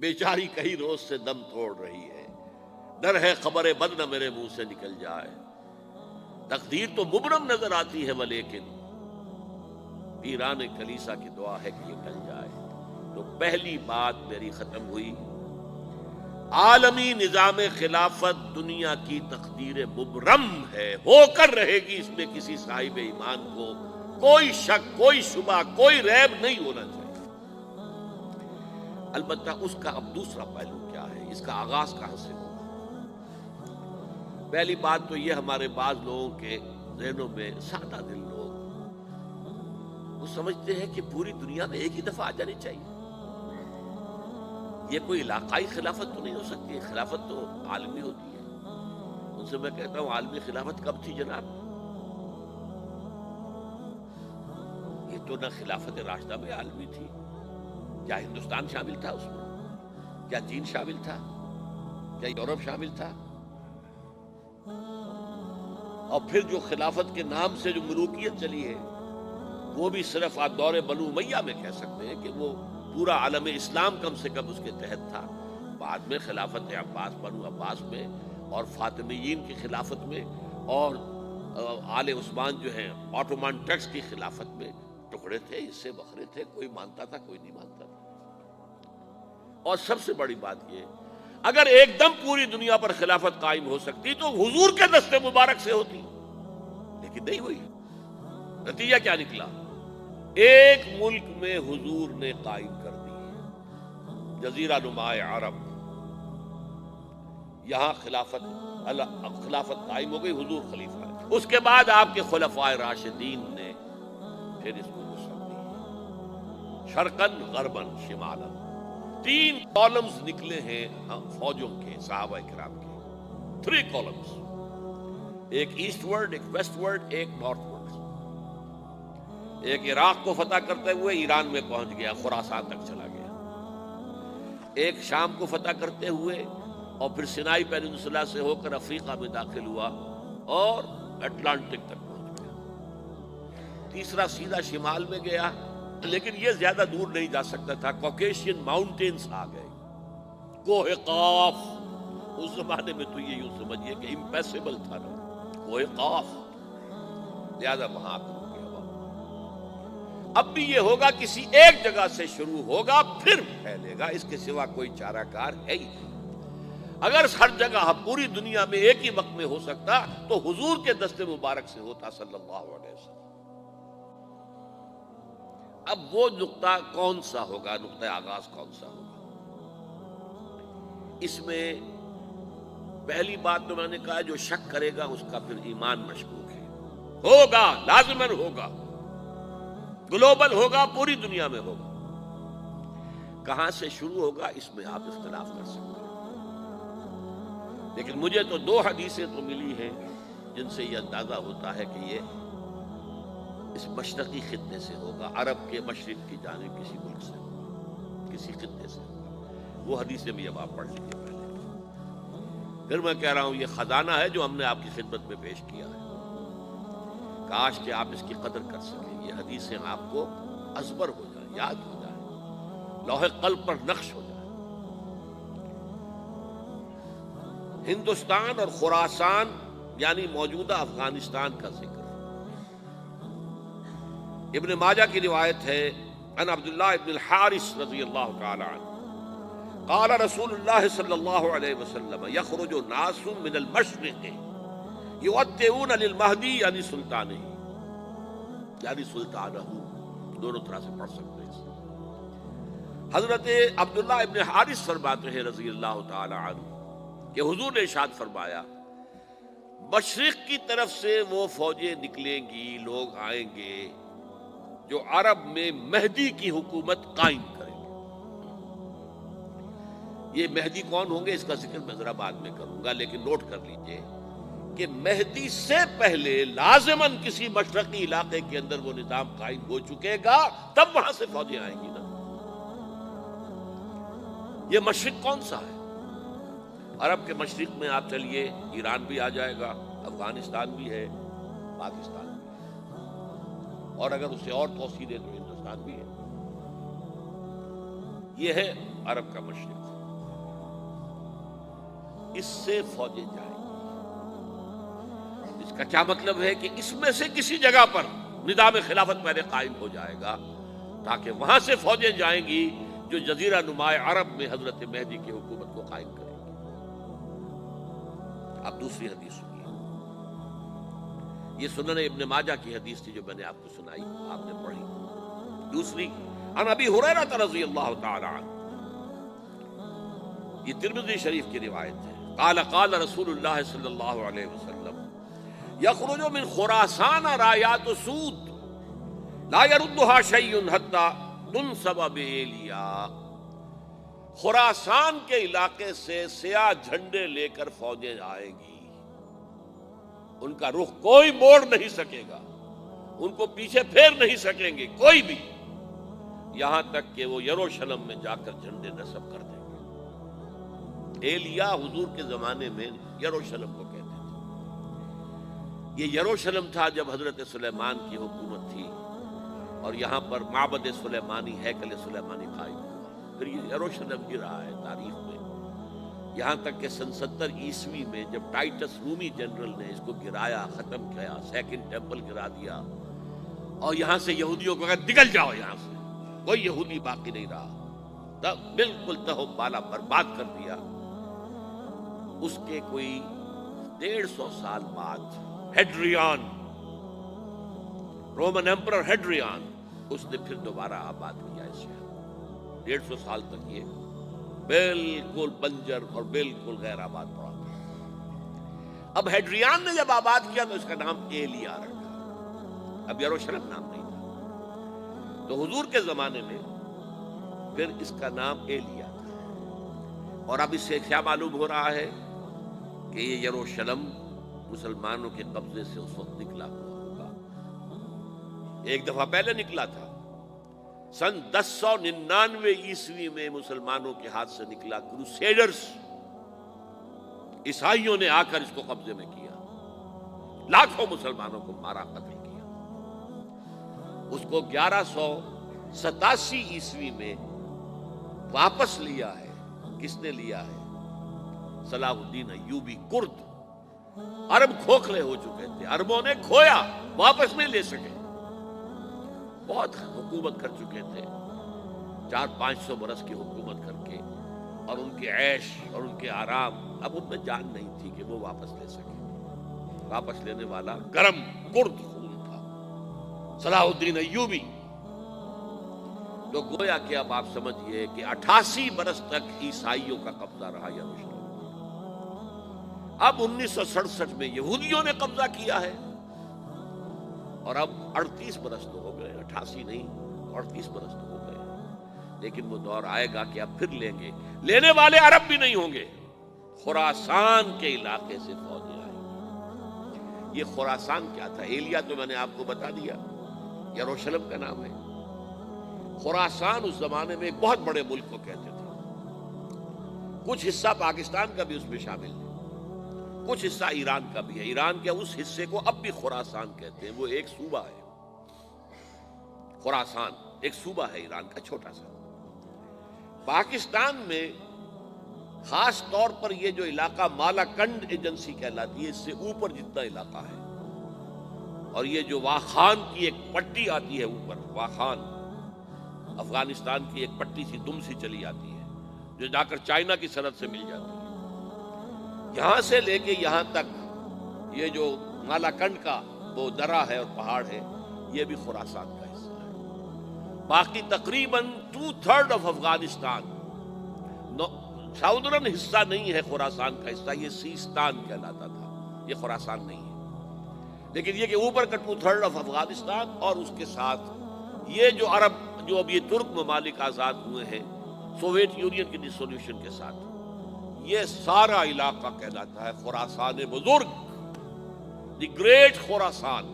بیچاری کئی روز سے دم توڑ رہی ہے، ڈر ہے خبر بد نہ میرے منہ سے نکل جائے، تقدیر تو مبرم نظر آتی ہے ولیکن پیران کلیسا کی دعا ہے کہ یہ ٹل جائے۔ تو پہلی بات میری ختم ہوئی، عالمی نظام خلافت دنیا کی تقدیر مبرم ہے، ہو کر رہے گی، اس میں کسی صاحب ایمان کو کوئی شک، کوئی شبہ، کوئی ریب نہیں ہونا چاہیے۔ البتہ اس کا اب دوسرا پہلو کیا ہے، اس کا آغاز کہاں سے ہوگا؟ پہلی بات تو یہ، ہمارے بعض لوگوں کے ذہنوں میں، سادہ دل لوگ وہ سمجھتے ہیں کہ پوری دنیا میں ایک ہی دفعہ آ جانی چاہیے، یہ کوئی علاقائی خلافت تو نہیں ہو سکتی، خلافت تو عالمی ہوتی ہے۔ ان سے میں کہتا ہوں عالمی خلافت کب تھی جناب؟ یہ تو نہ خلافت راشدہ میں عالمی تھی، کیا ہندوستان شامل تھا اس میں؟ کیا چین شامل تھا؟ کیا یورپ شامل تھا؟ اور پھر جو خلافت کے نام سے جو ملوکیت چلی ہے وہ بھی صرف آپ دور بنو امیہ میں کہہ سکتے ہیں کہ وہ پورا عالم اسلام کم سے کم اس کے تحت تھا۔ بعد میں خلافت عباس، بنو عباس میں، اور فاطمیین کی خلافت میں، اور آل عثمان جو ہیں آٹومان ٹرکس کی خلافت میں ٹکڑے تھے، حصے بکھرے تھے، کوئی مانتا تھا کوئی نہیں مانتا تھا۔ اور سب سے بڑی بات یہ، اگر ایک دم پوری دنیا پر خلافت قائم ہو سکتی تو حضور کے دست مبارک سے ہوتی، لیکن نہیں ہوئی۔ نتیجہ کیا نکلا؟ ایک ملک میں حضور نے قائم کر دی، جزیرہ نما عرب، یہاں خلافت قائم ہو گئی، حضور خلیفہ ہے۔ اس کے بعد آپ کے خلفائے راشدین نے پھر اس کو وسعت دی، شرقاً غرباً شمالاً، 3 کالمز نکلے ہیں فوجوں کے، صحابہ کرام کے، 3 کالمز، ایک ایسٹ ورڈ، ایک ویسٹ ورڈ، ایک نارتھ ورڈ۔ ایک عراق کو فتح کرتے ہوئے ایران میں پہنچ گیا، خراسان تک چلا گیا۔ ایک شام کو فتح کرتے ہوئے اور پھر سینائی پیننسولا سے ہو کر افریقہ میں داخل ہوا اور اٹلانٹک تک پہنچ گیا۔ تیسرا سیدھا شمال میں گیا، لیکن یہ زیادہ دور نہیں جا سکتا تھا، کوکیشین ماؤنٹینز آ گئے، کوہ قاف۔ اس زمانے میں تو یہ یوں سمجھیے کہ امپیسیبل تھا نا، کوہ قاف، لہذا وہاں آ کر اب بھی یہ ہوگا کسی ایک جگہ سے شروع ہوگا پھر پھیلے گا، اس کے سوا کوئی چارہ کار ہے ہی نہیں۔ اگر ہر جگہ پوری دنیا میں ایک ہی وقت میں ہو سکتا تو حضور کے دست مبارک سے ہوتا صلی اللہ علیہ وسلم۔ اب وہ نقطہ کون سا ہوگا، نقطہ آغاز کون سا ہوگا؟ اس میں پہلی بات تو میں نے کہا، جو شک کرے گا اس کا پھر ایمان مشکوک ہے، ہوگا، لازماً ہوگا، گلوبل ہوگا، پوری دنیا میں ہوگا۔ کہاں سے شروع ہوگا اس میں آپ اختلاف کر سکتے ہیں، لیکن مجھے تو 2 حدیثیں تو ملی ہیں جن سے یہ اندازہ ہوتا ہے کہ یہ اس مشرقی خطے سے ہوگا، عرب کے مشرق کی جانب کسی ملک سے ہوگا، کسی خطے سے ہوگا۔ وہ حدیثیں بھی اب آپ پڑھ لیجیے پہلے، پھر میں کہہ رہا ہوں یہ خزانہ ہے جو ہم نے آپ کی خدمت میں پیش کیا ہے، کاش کہ آپ اس کی قدر کر سکیں، یہ حدیثیں آپ کو ازبر ہو جائیں، یاد ہو جائیں، لوح قلب پر نقش ہو جائیں۔ ہندوستان اور خراسان یعنی موجودہ افغانستان کا ذکر ابن ماجہ کی روایت ہے، عن عبداللہ ابن الحارث رضی اللہ تعالی عنہ قال رسول اللہ صلی اللہ علیہ وسلم یخرج ناس من المشرق یؤتئون للمہدی یعنی سلطانہ، یعنی سلطانہ، دونوں طرح سے پڑھ سکتے ہیں۔ حضرت عبداللہ ابن حارث فرماتے ہیں رضی اللہ تعالی عنہ کہ حضور نے ارشاد فرمایا، مشرق کی طرف سے وہ فوجیں نکلیں گی، لوگ آئیں گے جو عرب میں مہدی کی حکومت قائم کریں گے۔ یہ مہدی کون ہوں گے اس کا ذکر میں ذرا بعد میں کروں گا، لیکن نوٹ کر لیجئے کہ مہدی سے پہلے لازماً کسی مشرقی علاقے کے اندر وہ نظام قائم ہو چکے گا، تب وہاں سے فوجیں آئیں گی نا۔ یہ مشرق کون سا ہے؟ عرب کے مشرق میں آپ چلیے، ایران بھی آ جائے گا، افغانستان بھی ہے، پاکستان بھی ہے، اور اگر اسے اور توسیع دے تو ہندوستان بھی ہے۔ یہ ہے عرب کا مشرق، اس سے فوجیں جائیں گی۔ اس کا کیا مطلب ہے کہ اس میں سے کسی جگہ پر نظام خلافت پہلے قائم ہو جائے گا، تاکہ وہاں سے فوجیں جائیں گی جو جزیرہ نما عرب میں حضرت مہدی کی حکومت کو قائم کریں گی۔ اب دوسری حدیث سنیے، یہ سنن ابن ماجہ کی حدیث تھی جو میں نے آپ کو سنائی، آپ نے پڑھی۔ دوسری، عن ابی ہریرہ رضی اللہ تعالی عنہ، یہ ترمذی شریف کی روایت ہے، قال قال رسول اللہ صلی اللہ علیہ وسلم یخرج من خراسان رایات سود لا يردها شیء حتی تنصب بإیلیا۔ خراسان کے علاقے سے سیاہ جھنڈے لے کر فوجیں آئیں گی، ان کا رخ کوئی موڑ نہیں سکے گا، ان کو پیچھے پھیر نہیں سکیں گے کوئی بھی، یہاں تک کہ وہ یروشلم میں جا کر جھنڈے نصب کر دیں گے۔ ایلیا حضور کے زمانے میں یروشلم کو کہتے تھے۔ یہ یروشلم تھا جب حضرت سلیمان کی حکومت تھی، اور یہاں پر معبد سلیمانی، ہیکل سلیمانی قائم ہوا۔ پھر یہ یروشلم ہی رہا ہے تاریخ میں، یہاں تک کہ سن 70 عیسوی میں جب ٹائٹس رومی جنرل نے اس کو گرایا، ختم کیا، سیکنڈ ٹیمپل گرا دیا، اور یہاں سے یہودیوں کو کہا نکل جاؤ یہاں سے، کوئی یہودی باقی نہیں رہا، تب بالکل تہو بالا برباد کر دیا۔ اس کے کوئی 150 سال بعد ہیڈریان، رومن ایمپرر ہیڈریان، اس نے پھر دوبارہ آباد کیا اس شہر۔ 150 سال تک یہ بالکل بنجر اور بالکل غیر آباد پڑا تھا۔ اب ہیڈریان نے جب آباد کیا تو اس کا نام ایلیا رکھا، اب یروشلم نام نہیں تھا۔ تو حضور کے زمانے میں پھر اس کا نام ایلیا تھا، اور اب اس سے کیا معلوم ہو رہا ہے کہ یہ یروشلم مسلمانوں کے قبضے سے اس وقت نکلا ہوا ہوگا۔ ایک دفعہ پہلے نکلا تھا، سن 1099 عیسوی میں مسلمانوں کے ہاتھ سے نکلا، کروسیڈرز عیسائیوں نے آ کر اس کو قبضے میں کیا، لاکھوں مسلمانوں کو مارا، قتل کیا۔ اس کو 1187 عیسوی میں واپس لیا ہے۔ کس نے لیا ہے؟ صلاح الدین ایوبی کرد۔ عرب کھوکھلے ہو چکے تھے، عربوں نے کھویا، واپس نہیں لے سکے، بہت حکومت کر چکے تھے، 400-500 برس کی حکومت کر کے، اور ان کے عیش اور ان کے آرام اب ان میں جان نہیں تھی کہ وہ واپس لے سکے۔ واپس لینے والا گرم کرد خون تھا، صلاح الدین ایوبی۔ تو گویا کہ اب آپ سمجھئے کہ 88 برس تک عیسائیوں کا قبضہ رہا یروشلم۔ اب 1967 میں یہودیوں نے قبضہ کیا ہے، اور اب 38 برس تو ہو گئے، 88 نہیں 38 برس تو ہو گئے۔ لیکن وہ دور آئے گا کہ اب پھر لیں گے، لینے والے عرب بھی نہیں ہوں گے، خراسان کے علاقے سے فوجیں آئیں گی۔ یہ خراسان کیا تھا؟ ایلیا تو میں نے آپ کو بتا دیا، یروشلم کا نام ہے۔ خراسان اس زمانے میں ایک بہت بڑے ملک کو کہتے تھے، کچھ حصہ پاکستان کا بھی اس میں شامل ہے، کچھ حصہ ایران کا بھی ہے۔ ایران کے اس حصے کو اب بھی خراسان کہتے ہیں، وہ ایک صوبہ ہے۔ خراسان ایک صوبہ ہے ایران کا، چھوٹا سا۔ پاکستان میں خاص طور پر یہ جو علاقہ مالا کنڈ ایجنسی کہلاتی ہے، اس سے اوپر جتنا علاقہ ہے، اور یہ جو واخان کی ایک پٹی آتی ہے اوپر، واخان افغانستان کی ایک پٹی سی دم سی چلی آتی ہے جو جا کر چائنا کی سرحد سے مل جاتی ہے، یہاں سے لے کے یہاں تک یہ جو مالا کنڈ کا وہ درہ ہے اور پہاڑ ہے، یہ بھی خراسان کا حصہ ہے۔ باقی تقریباً 2/3 آف افغانستان ساؤدرن حصہ نہیں ہے خراسان کا حصہ، یہ سیستان کہلاتا تھا، یہ خراسان نہیں ہے۔ لیکن یہ کہ اوپر کا 2/3 آف افغانستان، اور اس کے ساتھ یہ جو عرب، جو اب یہ ترک ممالک آزاد ہوئے ہیں سوویت یونین کی ڈسولوشن کے ساتھ، یہ سارا علاقہ کہلاتا ہے خراسان بزرگ، دی گریٹ خراسان۔